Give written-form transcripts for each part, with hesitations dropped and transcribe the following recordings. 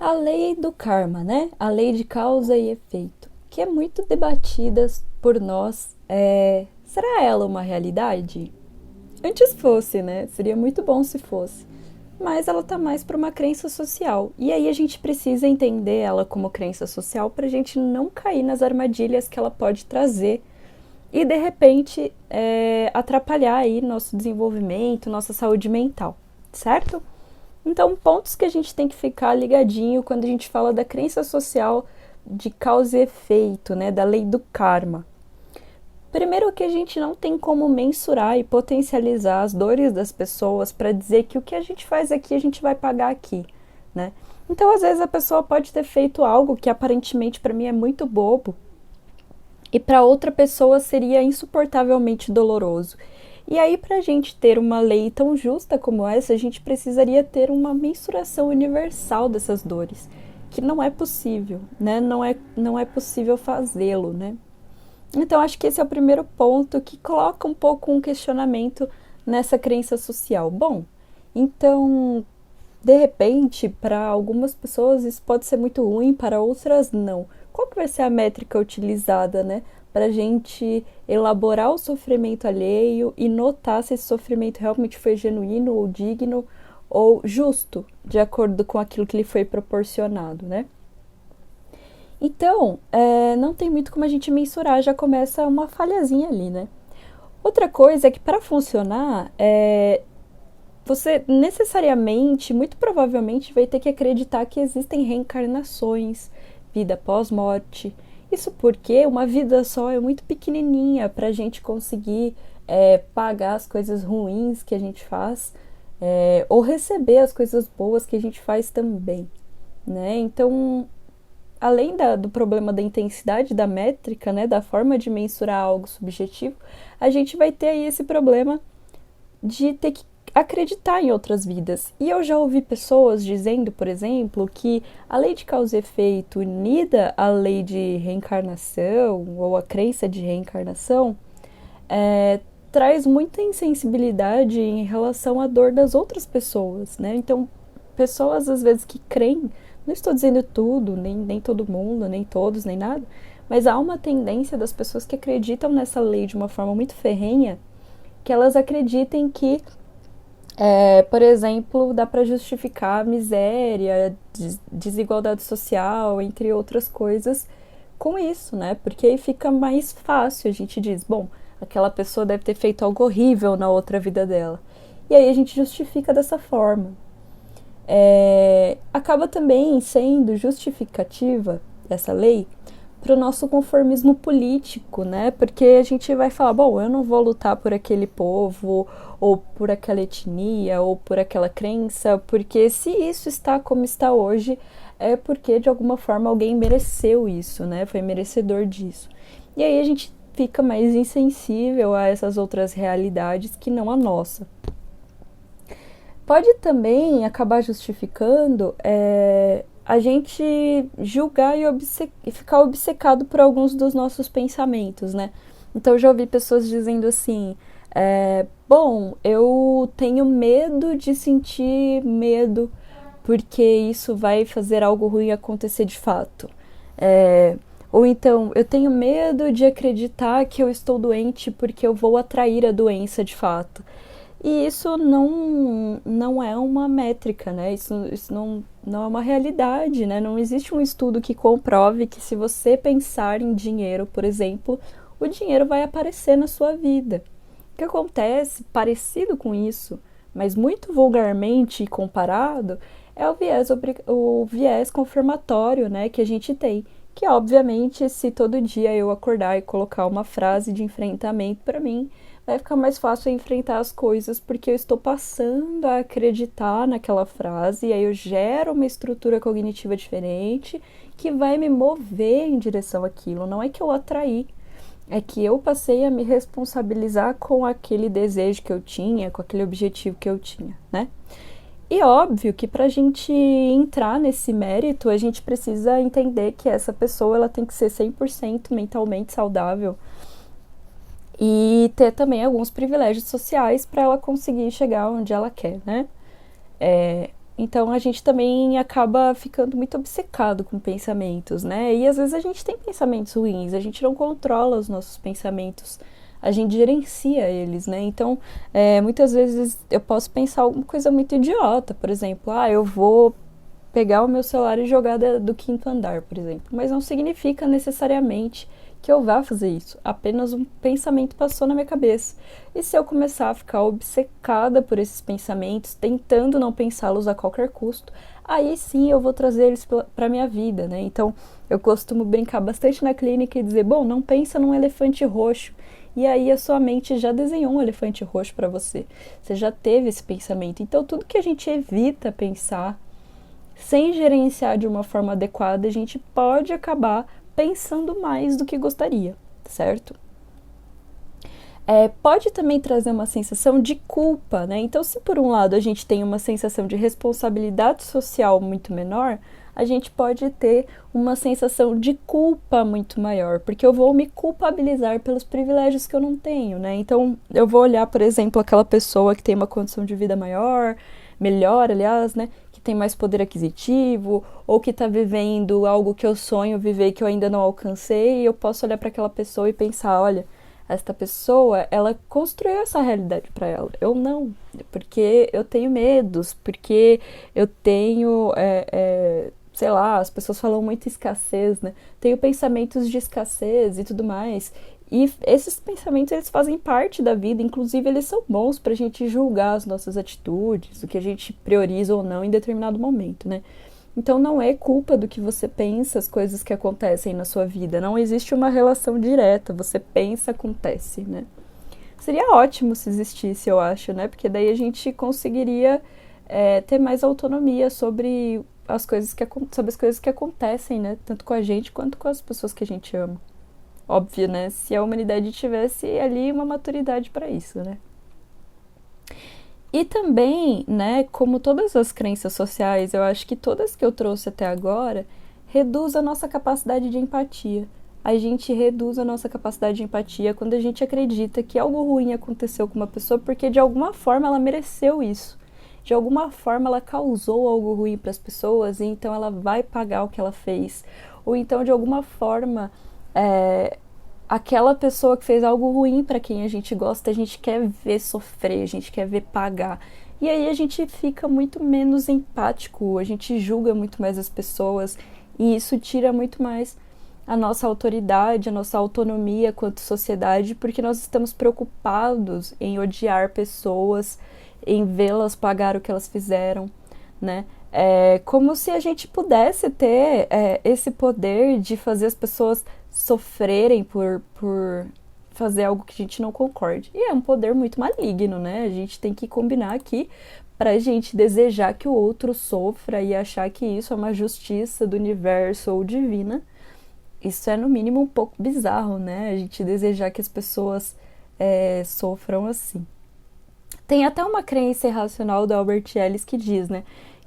A lei do karma, né? A lei de causa e efeito, que é muito debatida por nós. Será ela uma realidade? Antes fosse, né? Seria muito bom se fosse. Mas ela tá mais para uma crença social. E aí a gente precisa entender ela como crença social para a gente não cair nas armadilhas que ela pode trazer e de repente atrapalhar aí nosso desenvolvimento, nossa saúde mental, certo? Então, pontos que a gente tem que ficar ligadinho quando a gente fala da crença social de causa e efeito, né, da lei do karma. Primeiro que a gente não tem como mensurar e potencializar as dores das pessoas para dizer que o que a gente faz aqui a gente vai pagar aqui, né? Então, às vezes a pessoa pode ter feito algo que aparentemente para mim é muito bobo e para outra pessoa seria insuportavelmente doloroso. E aí, para a gente ter uma lei tão justa como essa, a gente precisaria ter uma mensuração universal dessas dores, que não é possível, né? Não é possível fazê-lo, né? Então, acho que esse é o primeiro ponto que coloca um pouco um questionamento nessa crença social. Bom, então, de repente, para algumas pessoas isso pode ser muito ruim, para outras não. Qual que vai ser a métrica utilizada, né? Para a gente elaborar o sofrimento alheio e notar se esse sofrimento realmente foi genuíno ou digno ou justo, de acordo com aquilo que lhe foi proporcionado, né? Então, não tem muito como a gente mensurar, já começa uma falhazinha ali, né? Outra coisa é que para funcionar, você necessariamente, muito provavelmente, vai ter que acreditar que existem reencarnações, vida pós-morte. Isso porque uma vida só é muito pequenininha para a gente conseguir pagar as coisas ruins que a gente faz ou receber as coisas boas que a gente faz também, né? Então, além do problema da intensidade da métrica, né, da forma de mensurar algo subjetivo, a gente vai ter aí esse problema de ter que acreditar em outras vidas. E eu já ouvi pessoas dizendo, por exemplo, que a lei de causa e efeito unida à lei de reencarnação ou a crença de reencarnação traz muita insensibilidade em relação à dor das outras pessoas, né? Então, pessoas às vezes que creem, não estou dizendo tudo, nem todo mundo, nem todos, nem nada, mas há uma tendência das pessoas que acreditam nessa lei de uma forma muito ferrenha, que elas acreditem que por exemplo, dá para justificar a miséria, desigualdade social, entre outras coisas, com isso, né? Porque aí fica mais fácil. A gente diz, bom, aquela pessoa deve ter feito algo horrível na outra vida dela. E aí a gente justifica dessa forma. Acaba também sendo justificativa essa lei para o nosso conformismo político, né? Porque a gente vai falar, bom, eu não vou lutar por aquele povo, ou por aquela etnia, ou por aquela crença, porque se isso está como está hoje, é porque de alguma forma alguém mereceu isso, né? Foi merecedor disso. E aí a gente fica mais insensível a essas outras realidades que não a nossa. Pode também acabar justificando a gente julgar e ficar obcecado por alguns dos nossos pensamentos, né? Então, eu já ouvi pessoas dizendo assim, bom, eu tenho medo de sentir medo porque isso vai fazer algo ruim acontecer de fato. Ou então, eu tenho medo de acreditar que eu estou doente porque eu vou atrair a doença de fato. E isso não é uma métrica, né? Isso não é uma realidade, né? Não existe um estudo que comprove que se você pensar em dinheiro, por exemplo, o dinheiro vai aparecer na sua vida. O que acontece, parecido com isso, mas muito vulgarmente comparado, é o viés confirmatório, né, que a gente tem. Que, obviamente, se todo dia eu acordar e colocar uma frase de enfrentamento para mim, vai ficar mais fácil enfrentar as coisas porque eu estou passando a acreditar naquela frase e aí eu gero uma estrutura cognitiva diferente que vai me mover em direção àquilo. Não é que eu atraí, é que eu passei a me responsabilizar com aquele desejo que eu tinha, com aquele objetivo que eu tinha, né? E óbvio que para a gente entrar nesse mérito, a gente precisa entender que essa pessoa ela tem que ser 100% mentalmente saudável e ter também alguns privilégios sociais para ela conseguir chegar onde ela quer, né? Então a gente também acaba ficando muito obcecado com pensamentos, né? E às vezes a gente tem pensamentos ruins, a gente não controla os nossos pensamentos, a gente gerencia eles, né? Então, muitas vezes eu posso pensar alguma coisa muito idiota, por exemplo, eu vou pegar o meu celular e jogar do quinto andar, por exemplo. Mas não significa necessariamente que eu vá fazer isso. Apenas um pensamento passou na minha cabeça. E se eu começar a ficar obcecada por esses pensamentos, tentando não pensá-los a qualquer custo, aí sim eu vou trazer eles para minha vida, né? Então, eu costumo brincar bastante na clínica e dizer, bom, não pensa num elefante roxo. E aí a sua mente já desenhou um elefante roxo para você. Você já teve esse pensamento. Então, tudo que a gente evita pensar, sem gerenciar de uma forma adequada, a gente pode acabar pensando mais do que gostaria, certo? Pode também trazer uma sensação de culpa, né? Então, se por um lado a gente tem uma sensação de responsabilidade social muito menor, a gente pode ter uma sensação de culpa muito maior, porque eu vou me culpabilizar pelos privilégios que eu não tenho, né? Então, eu vou olhar, por exemplo, aquela pessoa que tem uma condição de vida melhor, aliás, né? Que tem mais poder aquisitivo, ou que está vivendo algo que eu sonho viver e que eu ainda não alcancei, e eu posso olhar para aquela pessoa e pensar, olha, esta pessoa, ela construiu essa realidade para ela. Eu não, porque eu tenho medos, porque eu tenho, sei lá, as pessoas falam muito escassez, né? Tenho pensamentos de escassez e tudo mais. E esses pensamentos, eles fazem parte da vida, inclusive eles são bons pra gente julgar as nossas atitudes, o que a gente prioriza ou não em determinado momento, né? Então não é culpa do que você pensa, as coisas que acontecem na sua vida. Não existe uma relação direta. Você pensa, acontece, né? Seria ótimo se existisse, eu acho, né? Porque daí a gente conseguiria ter mais autonomia sobre sobre as coisas que acontecem, né? Tanto com a gente quanto com as pessoas que a gente ama. Óbvio, né? Se a humanidade tivesse ali uma maturidade para isso, né? E também, né, como todas as crenças sociais, eu acho que todas que eu trouxe até agora, reduz a nossa capacidade de empatia. A gente reduz a nossa capacidade de empatia quando a gente acredita que algo ruim aconteceu com uma pessoa porque de alguma forma ela mereceu isso. De alguma forma ela causou algo ruim para as pessoas e então ela vai pagar o que ela fez. Ou então de alguma forma aquela pessoa que fez algo ruim para quem a gente gosta, a gente quer ver sofrer, a gente quer ver pagar. E aí a gente fica muito menos empático, a gente julga muito mais as pessoas e isso tira muito mais a nossa autoridade, a nossa autonomia quanto sociedade, porque nós estamos preocupados em odiar pessoas, em vê-las pagar o que elas fizeram, né? É como se a gente pudesse ter esse poder de fazer as pessoas sofrerem por fazer algo que a gente não concorde. E é um poder muito maligno, né? A gente tem que combinar aqui pra gente desejar que o outro sofra e achar que isso é uma justiça do universo ou divina. Isso é, no mínimo, um pouco bizarro, né? A gente desejar que as pessoas sofram assim. Tem até uma crença irracional do Albert Ellis que diz, né,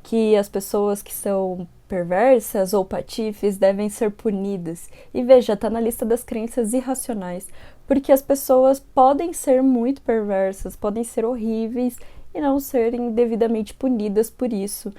que as pessoas que são perversas ou patifes devem ser punidas. E veja, tá na lista das crenças irracionais, porque as pessoas podem ser muito perversas, podem ser horríveis e não serem devidamente punidas por isso.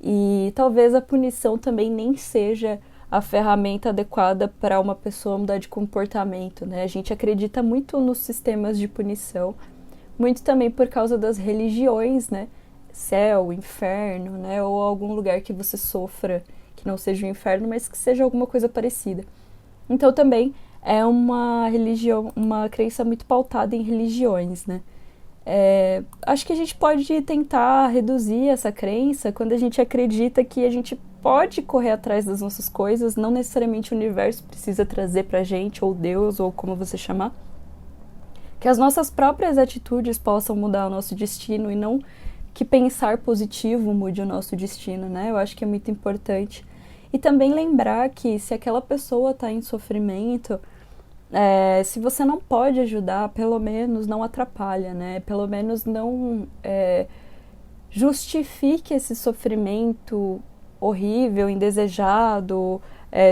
E talvez a punição também nem seja a ferramenta adequada para uma pessoa mudar de comportamento, né? A gente acredita muito nos sistemas de punição, muito também por causa das religiões, né? Céu, inferno, né? Ou algum lugar que você sofra, que não seja o inferno, mas que seja alguma coisa parecida. Então também é uma religião, uma crença muito pautada em religiões, né? Acho que a gente pode tentar reduzir essa crença quando a gente acredita que a gente pode correr atrás das nossas coisas, não necessariamente o universo precisa trazer pra gente, ou Deus, ou como você chamar. Que as nossas próprias atitudes possam mudar o nosso destino e não que pensar positivo mude o nosso destino, né? Eu acho que é muito importante. E também lembrar que se aquela pessoa está em sofrimento, se você não pode ajudar, pelo menos não atrapalha, né? Pelo menos não justifique esse sofrimento horrível, indesejado,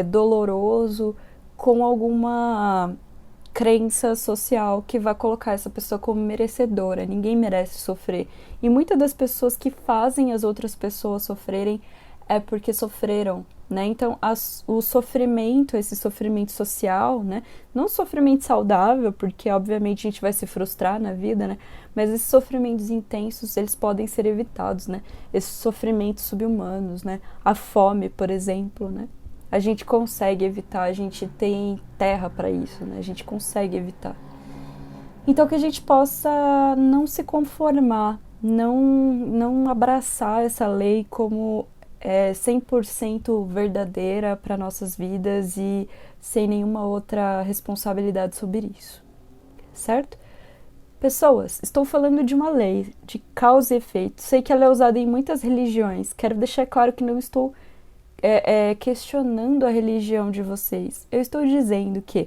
doloroso, com alguma crença social que vai colocar essa pessoa como merecedora. Ninguém merece sofrer. E muitas das pessoas que fazem as outras pessoas sofrerem é porque sofreram, né? Então, o sofrimento, esse sofrimento social, né? Não sofrimento saudável, porque obviamente a gente vai se frustrar na vida, né? Mas esses sofrimentos intensos, eles podem ser evitados, né? Esses sofrimentos subhumanos, né? A fome, por exemplo, né? A gente consegue evitar, a gente tem terra para isso, né? A gente consegue evitar. Então que a gente possa não se conformar, não abraçar essa lei como 100% verdadeira para nossas vidas e sem nenhuma outra responsabilidade sobre isso, certo? Pessoas, estou falando de uma lei de causa e efeito. Sei que ela é usada em muitas religiões. Quero deixar claro que não estou questionando a religião de vocês. Eu estou dizendo que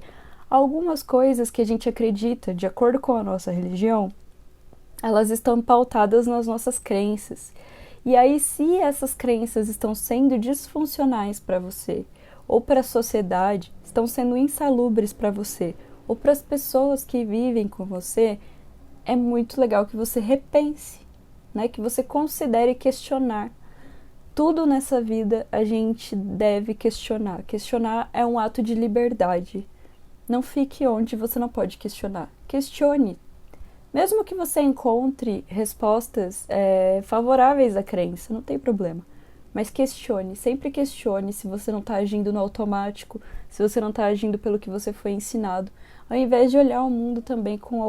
algumas coisas que a gente acredita, de acordo com a nossa religião, elas estão pautadas nas nossas crenças. E aí, se essas crenças estão sendo disfuncionais para você, ou para a sociedade, estão sendo insalubres para você, ou para as pessoas que vivem com você, é muito legal que você repense, né? Que você considere questionar. Tudo nessa vida a gente deve questionar. Questionar é um ato de liberdade. Não fique onde você não pode questionar. Questione. Mesmo que você encontre respostas favoráveis à crença, não tem problema. Mas questione, sempre questione se você não está agindo no automático, se você não está agindo pelo que você foi ensinado, ao invés de olhar o mundo também com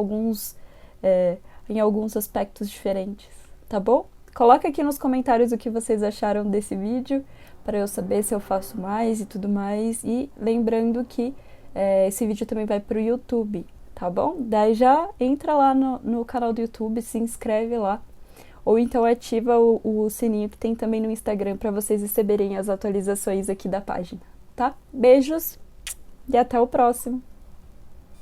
em alguns aspectos diferentes, tá bom? Coloca aqui nos comentários o que vocês acharam desse vídeo, para eu saber se eu faço mais e tudo mais. E lembrando que esse vídeo também vai para o YouTube, tá bom? Daí já entra lá no canal do YouTube, se inscreve lá. Ou então ativa o sininho que tem também no Instagram para vocês receberem as atualizações aqui da página, tá? Beijos e até o próximo!